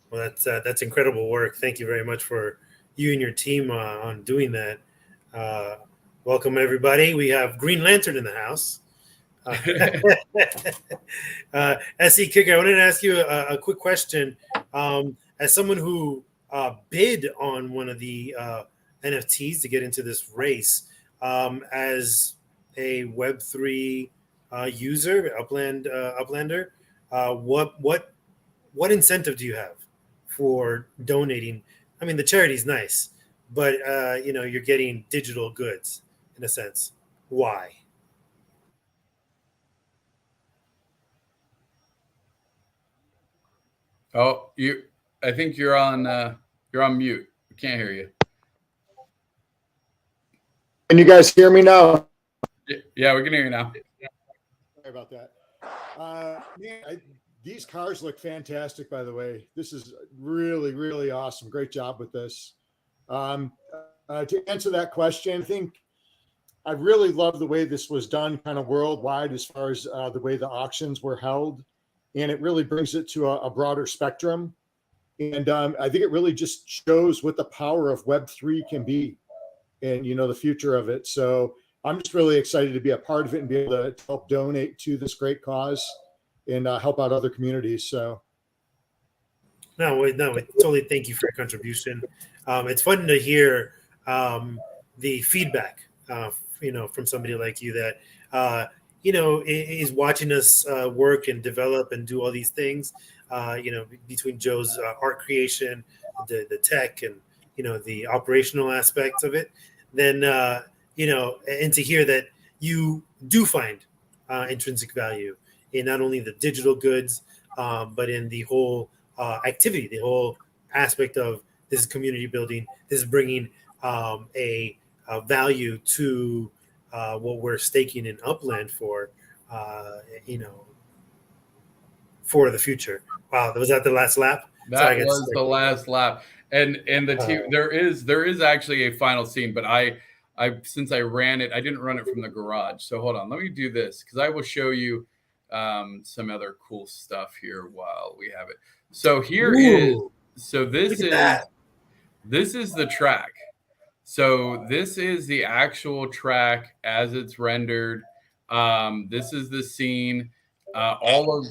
Well, that's incredible work. Thank you very much for you and your team on doing that. Welcome, everybody. We have Green Lantern in the house. SE Kicker, I wanted to ask you a quick question. As someone who bid on one of the NFTs to get into this race, as a Web3 user, Uplander, what incentive do you have for donating? I mean, the charity's nice, but you're getting digital goods in a sense. Why? Oh, I think you're on mute. We can't hear you. Can you guys hear me now? Yeah, we can hear you now. Sorry about that. These cars look fantastic, by the way. This is really, really awesome. Great job with this. To answer that question, I think I really love the way this was done kind of worldwide as far as the way the auctions were held. And it really brings it to a broader spectrum. And I think it really just shows what the power of Web3 can be and, the future of it. So I'm just really excited to be a part of it and be able to help donate to this great cause and help out other communities. So. No, totally. Thank you for your contribution. It's fun to hear the feedback, from somebody like you that, is watching us work and develop and do all these things, between Joe's art creation, the tech and, the operational aspects of it. Then, and to hear that you do find intrinsic value in not only the digital goods, but in the whole activity, the whole aspect of this community building, this is bringing a value to what we're staking in Upland for, for the future. Wow, was that the last lap? That was the last lap, and the team. There is actually a final scene, but I since I ran it, I didn't run it from the garage. So hold on, let me do this because I will show you some other cool stuff here while we have it. So this is the track. So this is the actual track as it's rendered. This is the scene. All of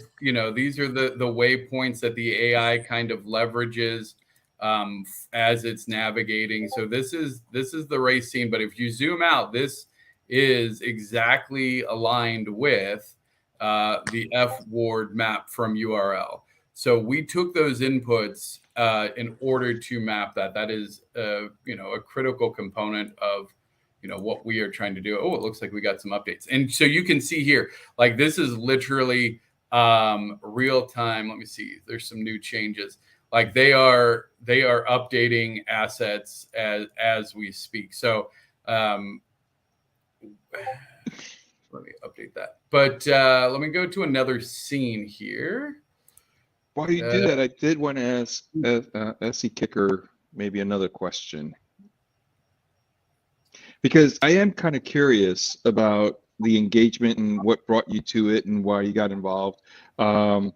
these are the waypoints that the AI kind of leverages as it's navigating. So this is the race scene. But if you zoom out, this is exactly aligned with the F Ward map from URL. So we took those inputs in order to map that. That is, a critical component of, what we are trying to do. Oh, it looks like we got some updates. And so you can see here, like this is literally real time. Let me see. There's some new changes. Like they are updating assets as we speak. So let me update that. But let me go to another scene here. While you do that, I did want to ask SE Kicker maybe another question. Because I am kind of curious about the engagement and what brought you to it and why you got involved. How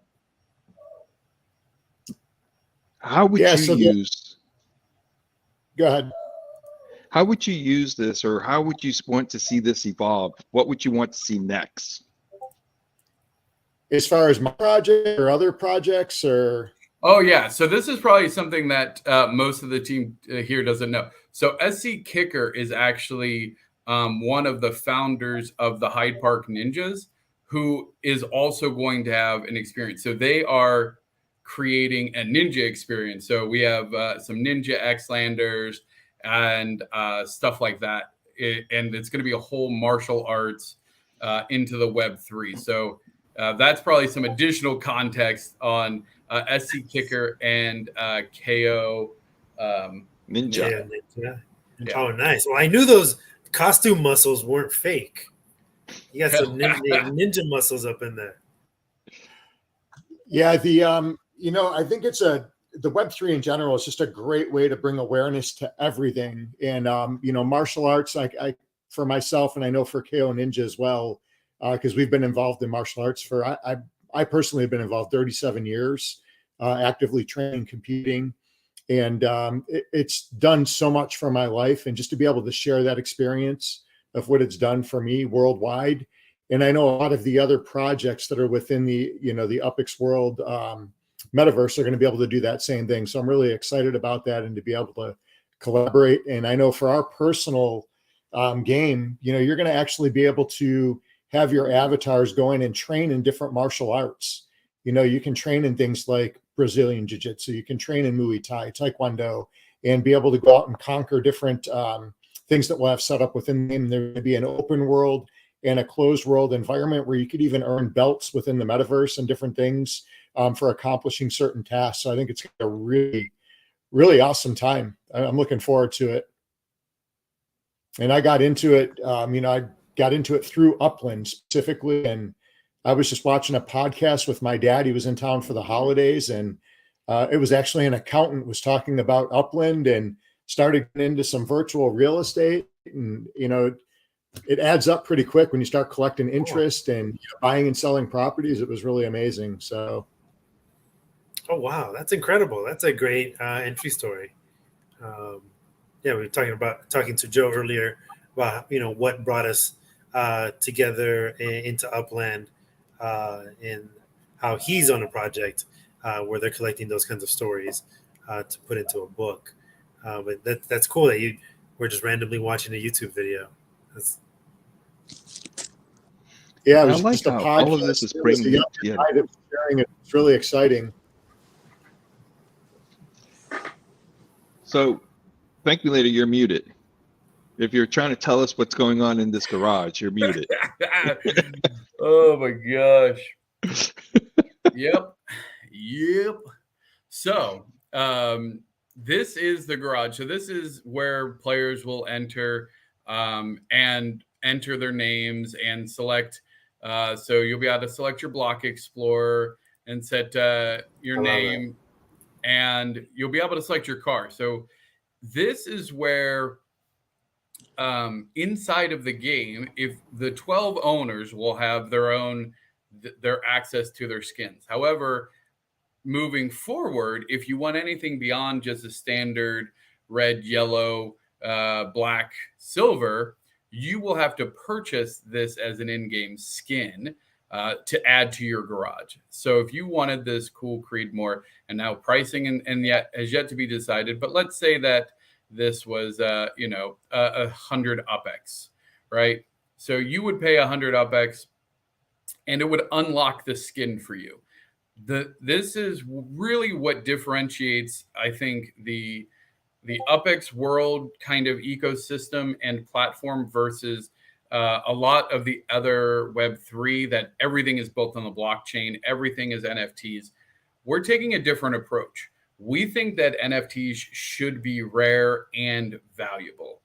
would you use? Go ahead. How would you use this, or how would you want to see this evolve? What would you want to see next? As far as my project or other projects, or? Oh yeah, so this is probably something that most of the team here doesn't know. So SC Kicker is actually one of the founders of the Hyde Park Ninjas, who is also going to have an experience. So they are creating a ninja experience. So we have some Ninja Xlanders and stuff like that. And it's going to be a whole martial arts into the Web3. So that's probably some additional context on SC Kicker and KO Ninja. Yeah. Yeah. Oh, nice. Well, I knew those costume muscles weren't fake. You got some ninja muscles up in there. Yeah, I think the Web3 in general is just a great way to bring awareness to everything. And martial arts, for myself, and I know for KO Ninja as well, because we've been involved in martial arts I personally have been involved 37 years, actively training, competing, and it's done so much for my life. And just to be able to share that experience of what it's done for me worldwide. And I know a lot of the other projects that are within the UpX world metaverse are going to be able to do that same thing. So I'm really excited about that and to be able to collaborate. And I know for our personal game, you're going to actually be able to have your avatars go in and train in different martial arts. You can train in things like Brazilian Jiu-Jitsu, you can train in Muay Thai, Taekwondo, and be able to go out and conquer different things that we'll have set up within the game. There will be an open world and a closed world environment where you could even earn belts within the metaverse and different things for accomplishing certain tasks. So I think it's a really, really awesome time. I'm looking forward to it. And I got into it, I got into it through Upland specifically. And I was just watching a podcast with my dad. He was in town for the holidays, and it was actually an accountant was talking about Upland and started getting into some virtual real estate. And, it adds up pretty quick when you start collecting interest and buying and selling properties. It was really amazing. So. Oh, wow. That's incredible. That's a great entry story. We were talking to Joe earlier about, what brought us together into Upland and how he's on a project where they're collecting those kinds of stories to put into a book. But that's cool that we're just randomly watching a YouTube video. It I was like just a how podcast. all of this is It was bringing the together. guy that was sharing it. It's really exciting. So, Later, you're muted. If you're trying to tell us what's going on in this garage, you're muted. Oh my gosh. Yep. So, this is the garage. So this is where players will enter and enter their names and select. So you'll be able to select your block explorer and set your name, and you'll be able to select your car. So this is where inside of the game, if the 12 owners will have their access to their skins. However, moving forward, if you want anything beyond just a standard red, yellow, black, silver, you will have to purchase this as an in-game skin to add to your garage. So if you wanted this cool Creedmoor, and now pricing and yet has yet to be decided, but let's say that this was 100 UpX, right? So you would pay 100 UpX and it would unlock the skin for you. This is really what differentiates, I think, the UpX world kind of ecosystem and platform versus a lot of the other Web3 that everything is built on the blockchain, everything is NFTs. We're taking a different approach. We think that NFTs should be rare and valuable.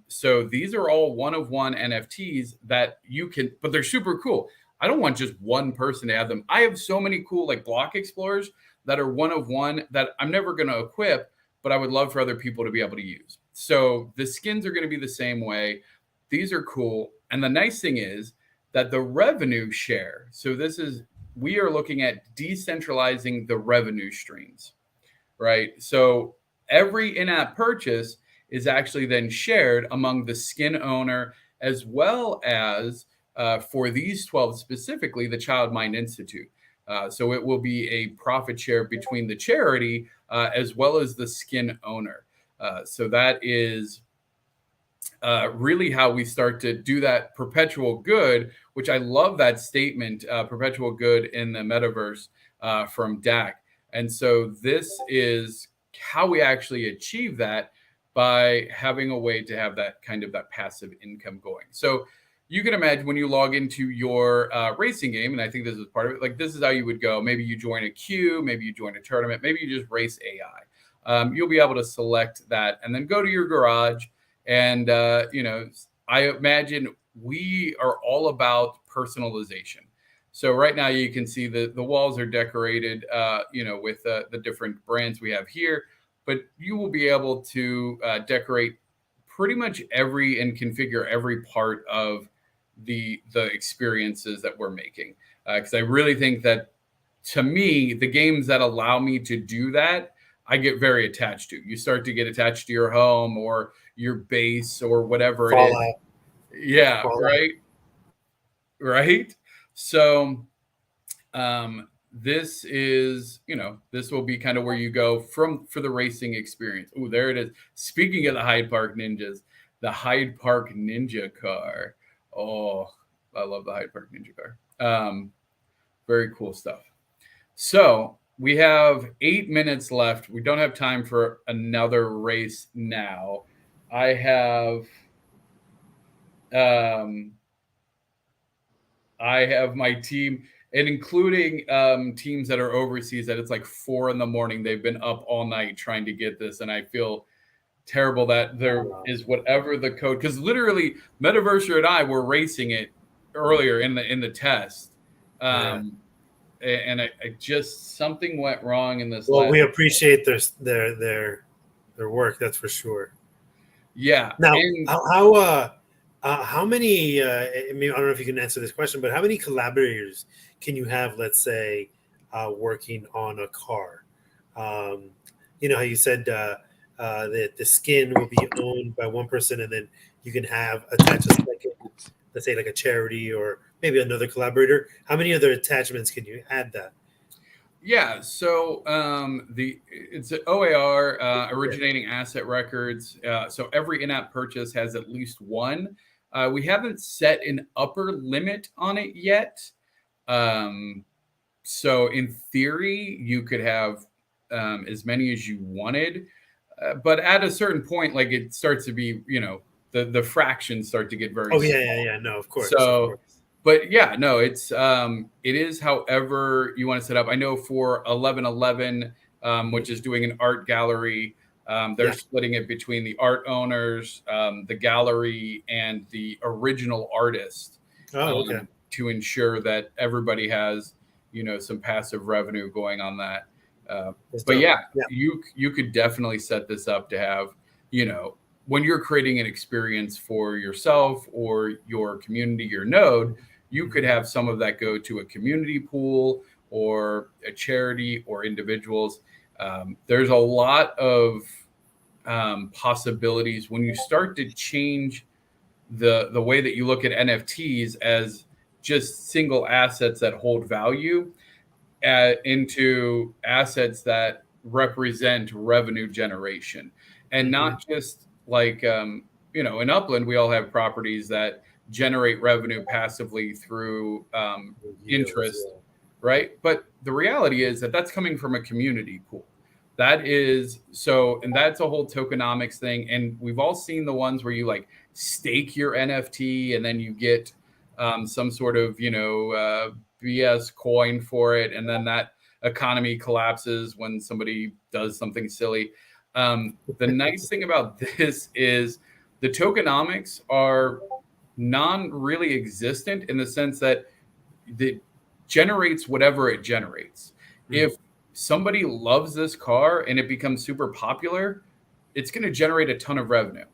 So these are all one-of-one NFTs that you can, but they're super cool. I don't want just one person to have them. I have so many cool like block explorers that are one-of-one that I'm never going to equip, but I would love for other people to be able to use. So the skins are going to be the same way. These are cool. And the nice thing is that the revenue share. So we are looking at decentralizing the revenue streams, right? So every in-app purchase is actually then shared among the skin owner, as well as for these 12 specifically, the Child Mind Institute. So it will be a profit share between the charity as well as the skin owner. So that is really how we start to do that perpetual good, which I love that statement, perpetual good in the metaverse from DAC. And so this is how we actually achieve that by having a way to have that kind of that passive income going. So you can imagine when you log into your racing game, and I think this is part of it, like this is how you would go. Maybe you join a queue, maybe you join a tournament, maybe you just race AI. you'll be able to select that and then go to your garage. And, I imagine we are all about personalization. So right now you can see the walls are decorated, with the different brands we have here, but you will be able to decorate pretty much and configure every part of the experiences that we're making. Because I really think that, to me, the games that allow me to do that, I get very attached to. You start to get attached to your home or your base or whatever it is. Fallout. Yeah, Fallout. right. So this will be kind of where you go for the racing experience. Oh, there it is. Speaking of the Hyde Park Ninjas, the Hyde Park Ninja car. Oh, I love the Hyde Park Ninja car. Very cool stuff. So we have 8 minutes left. We don't have time for another race now. I have my team, and including teams that are overseas, that it's like 4 a.m. They've been up all night trying to get this, and I feel terrible that there is whatever the code, because literally Metaverser and I were racing it earlier in the test. And I just, something went wrong in this. Well, we appreciate their work. That's for sure. Yeah. Now, how many? I mean, I don't know if you can answer this question, but how many collaborators can you have? Let's say, working on a car. You know how you said that the skin will be owned by one person, and then you can have attached a second, let's say like a charity or maybe another collaborator. How many other attachments can you add that? Yeah, so it's an OAR, originating asset records. So every in-app purchase has at least one. We haven't set an upper limit on it yet. So in theory, you could have as many as you wanted, but at a certain point, like, it starts to be, the fractions start to get very small. Yeah. No, of course. So, but yeah, no, it is however you want to set up. I know for 1111, which is doing an art gallery, they're splitting it between the art owners, the gallery, and the original artist. To ensure that everybody has, some passive revenue going on that. But you could definitely set this up to have, when you're creating an experience for yourself or your community, your node, you could have some of that go to a community pool or a charity or individuals. There's a lot of possibilities when you start to change the way that you look at NFTs as just single assets that hold value into assets that represent revenue generation, and not just like, in Upland, we all have properties that generate revenue passively through interest, right? But the reality is that that's coming from a community pool. That is so, and that's a whole tokenomics thing. And we've all seen the ones where you like stake your NFT and then you get some sort of, BS coin for it. And then that economy collapses when somebody does something silly. The nice thing about this is the tokenomics are non-really existent, in the sense that it generates whatever it generates. If somebody loves this car and it becomes super popular, it's going to generate a ton of revenue.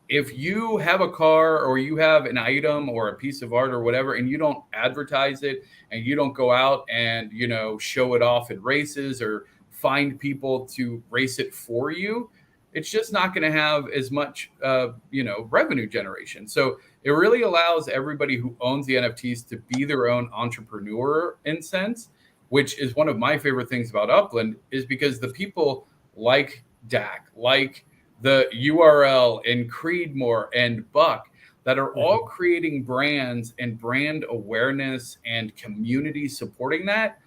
If you have a car or you have an item or a piece of art or whatever, and you don't advertise it and you don't go out and, show it off at races or find people to race it for you, it's just not going to have as much, revenue generation. So it really allows everybody who owns the NFTs to be their own entrepreneur, in sense, which is one of my favorite things about Upland, is because the people like Dak, like the URL and Creedmoor and Buck, that are all creating brands and brand awareness and community supporting that,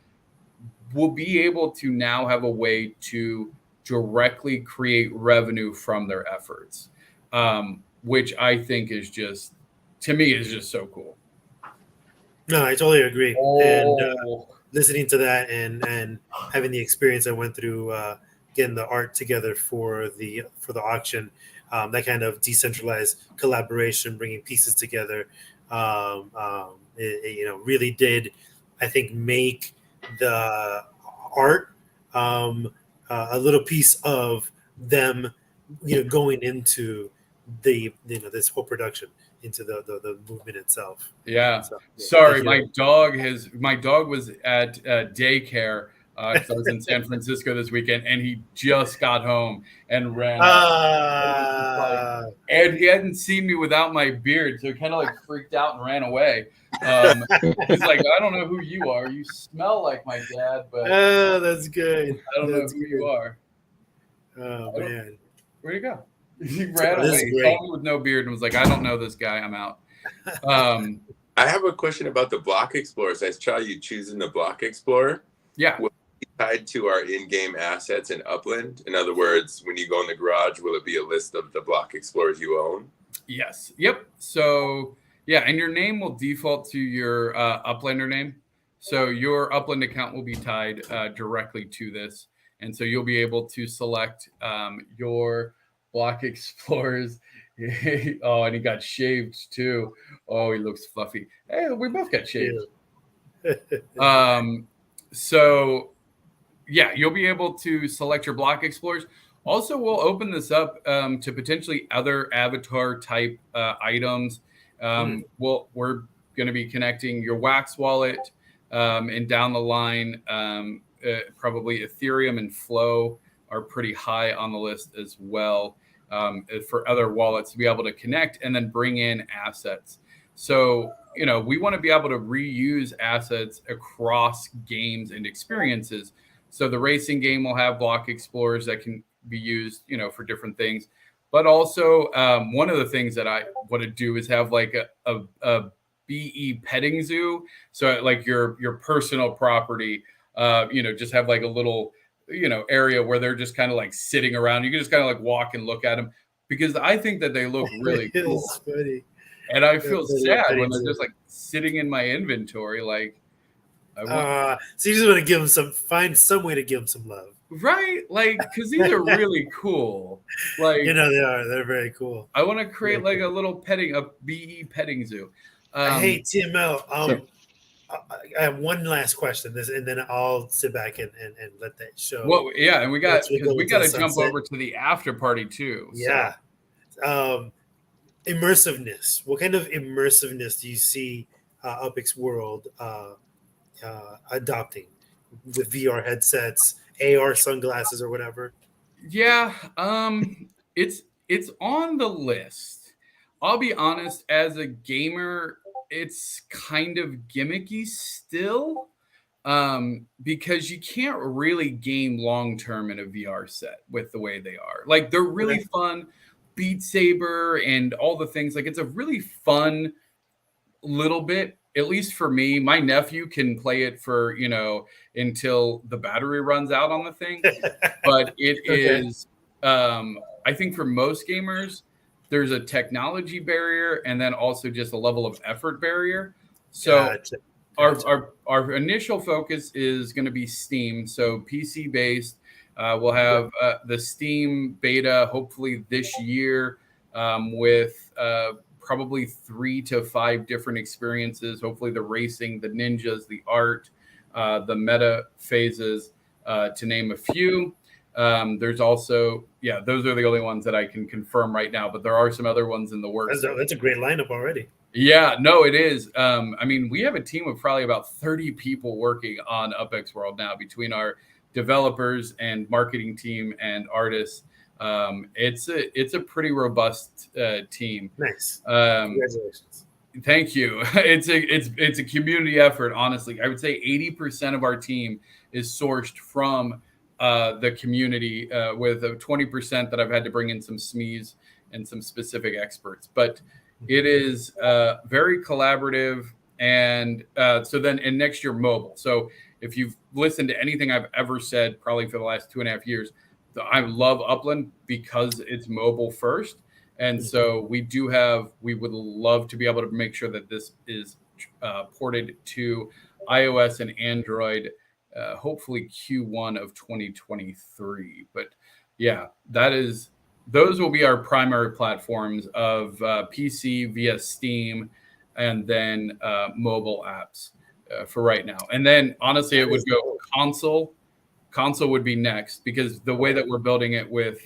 will be able to now have a way to directly create revenue from their efforts, which I think is just, to me, is just so cool. No, I totally agree. And listening to that and having the experience I went through getting the art together for the auction. That kind of decentralized collaboration, bringing pieces together, really did, I think, make the art a little piece of them, going into the this whole production, into the movement itself. Yeah. So, Sorry, thank you. my dog was at daycare because I was in San Francisco this weekend, and he just got home and ran out. And he hadn't seen me without my beard, so he kind of like freaked out and ran away. He's like, I don't know who you are. You smell like my dad, but Oh, that's good. I don't know who you are. Oh man, Where'd he go? He ran This away. is He great. saw me with no beard and was like, I don't know this guy. I'm out. I have a question about the block explorers. I saw you choosing the block explorer. Yeah. Will it be tied to our in-game assets in Upland? In other words, when you go in the garage, will it be a list of the block explorers you own? Yes. Yep. So yeah, and your name will default to your Uplander name. So your Upland account will be tied directly to this, and so you'll be able to select your block explorers. Oh, and he got shaved too. Oh, he looks fluffy. Hey, we both got shaved. So yeah, you'll be able to select your block explorers. Also, we'll open this up to potentially other avatar type items. We're going to be connecting your Wax wallet, and down the line, probably Ethereum and Flow are pretty high on the list as well, for other wallets to be able to connect and then bring in assets. So, we want to be able to reuse assets across games and experiences. So the racing game will have block explorers that can be used, for different things. But also, one of the things that I want to do is have like a BE petting zoo. So like your personal property, just have like a little, area where they're just kind of like sitting around. You can just kind of like walk and look at them, because I think that they look really cool. It's funny. And I feel sad when they're just like sitting in my inventory. Like, so you just want to find some way to give them some love. Right? Like, because these are really cool. Like, they're very cool. I want to create like a little a BE petting zoo. Hey, TML, I have one last question, and then I'll sit back and let that show. Well, yeah, and we got to jump sunset. over to the after party too. Yeah. So. Immersiveness. What kind of immersiveness do you see UpX World adopting with VR headsets, AR sunglasses, or whatever? Yeah, it's on the list. I'll be honest, as a gamer, it's kind of gimmicky still, because you can't really game long term in a VR set with the way they are. Like, they're really fun. Beat Saber and all the things, like, it's a really fun little bit, at least for me. My nephew can play it for until the battery runs out on the thing, but it is I think for most gamers there's a technology barrier and then also just a level of effort barrier. So our initial focus is going to be Steam, so PC based. We'll have the Steam beta hopefully this year, with probably 3 to 5 different experiences. Hopefully the racing, the ninjas, the art, the meta phases, to name a few. There's also, those are the only ones that I can confirm right now, but there are some other ones in the works. That's a great lineup already. Yeah, no, it is. I mean, we have a team of probably about 30 people working on UpX World now, between our developers and marketing team and artists. It's a pretty robust team. Nice. Congratulations. Thank you. It's a community effort. Honestly, I would say 80% of our team is sourced from the community, with 20% that I've had to bring in some SMEs and some specific experts. But it is very collaborative. And so then in next year, mobile. So if you've listened to anything I've ever said, probably for the last 2.5 years, I love Upland because it's mobile first. And so we would love to be able to make sure that this is ported to iOS and Android hopefully Q1 of 2023. But yeah, those will be our primary platforms of PC via Steam, and then mobile apps for right now. And then honestly, it would go console. Console would be next, because the way that we're building it with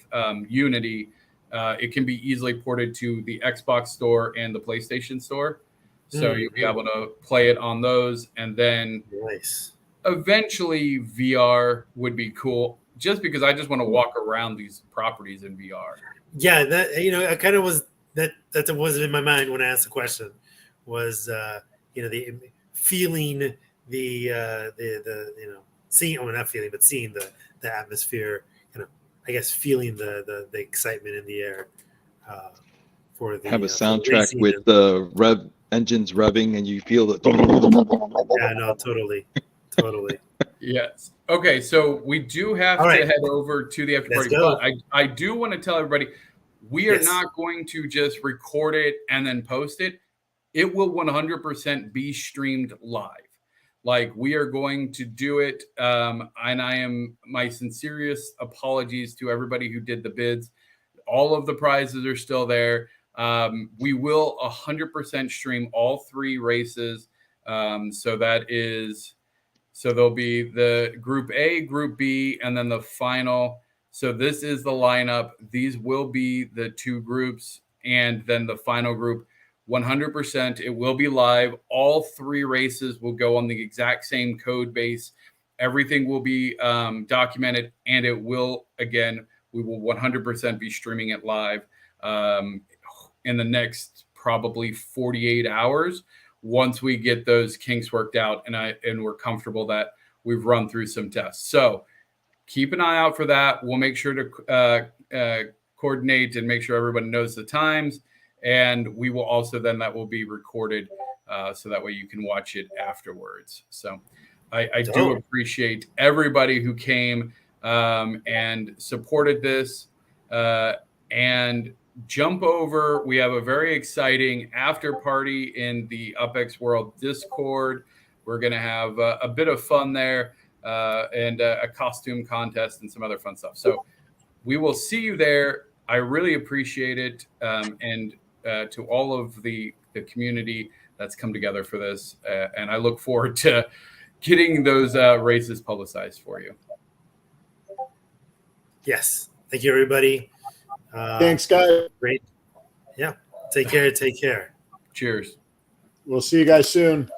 Unity, it can be easily ported to the Xbox store and the PlayStation store. So you'll be able to play it on those. And then Nice. eventually VR would be cool, just because I just want to walk around these properties in VR. Yeah, that I kind of was that wasn't in my mind when I asked the question. Was the feeling the seeing, or not feeling, but seeing the atmosphere, I guess feeling the excitement in the air for the Have a for soundtrack racing with and- the rev engines revving, and you feel the. yeah, no, totally. Yes. Okay, so we do have All to right. head over to the after Let's party, go. but I do want to tell everybody, we are Yes. not going to just record it and then post it. It will 100% be streamed live. Like, we are going to do it, and I am my sincerest apologies to everybody who did the bids. All of the prizes are still there. We will 100% stream all 3 races. So there'll be the Group A, Group B, and then the final. So this is the lineup. These will be the 2 groups, and then the final group. 100%. It will be live. All 3 races will go on the exact same code base. Everything will be documented, and it will, again, we will 100% be streaming it live in the next probably 48 hours, once we get those kinks worked out and we're comfortable that we've run through some tests. So keep an eye out for that. We'll make sure to coordinate and make sure everybody knows the times. And we will also then, that will be recorded so that way you can watch it afterwards. So I do appreciate everybody who came and supported this. And jump over. We have a very exciting after party in the UpX World Discord. We're going to have a bit of fun there and a costume contest and some other fun stuff. So we will see you there. I really appreciate it. And to all of the community that's come together for this. And I look forward to getting those races publicized for you. Yes. Thank you, everybody. Thanks, guys. Great. Yeah. Take care. Cheers. We'll see you guys soon.